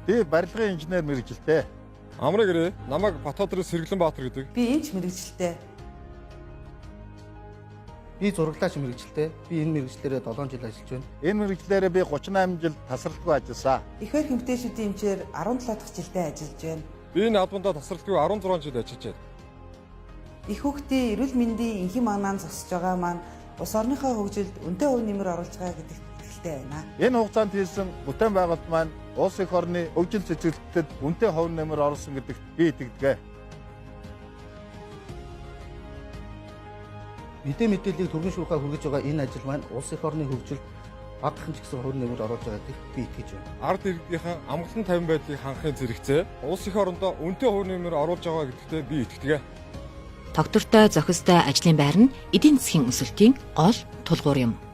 Би барилгын инженер мэргэжилтэй. Амраа гэрээ. Намайг Батбаатарын Сэргэлэнбаатар гэдэг. Би энэч мэрэгчлээ. Би зураглаач мэрэгчлээ. Би энэ мэрэгчлэрээ 7 жил ажиллаж байна. Энэ мэргэжлээрээ би 38 жил тасралтгүй ажилласан. Ихэр эмэгтэйчүүдийн эмчээр 17 дахь жилдээ ажиллаж байна. Би энэ албандаа тасралтгүй 16 жил ажиллаж байна. Их хүүхдийн эрүүл мэндийн инхи манаан зогсож байгаа маань улс орныхоо хөгжилд үнэтэй хөв нэмэр оруулж байгаа гэдэгт итгэлтэй байна. Энэ хугацаанд хийсэн бүтээн байгуулалт маань улс их орны хөгжил цэцэрлэгтэд үнэтэй хувь нэмэр оруулсан гэдэгт би итгэдэг. Мэдээллийг төрийн шүүхээ хүргэж байгаа энэ ажил маань улс их орны хөгжилд багахан ч гэсэн хувь нэмэр оруулж байгаа гэдэгт би итгэж байна. Ард иргэдийн амгалан тавин байдлыг хангахын зэрэгцээ улс их орондоо үнэтэй хувь нэмэр оруулж байгаа гэдэгтээ би итгэдэг. Тогтвортой зохистой ажлын байр нь эдийн засгийн өсөлтийн гол тулгуур юм.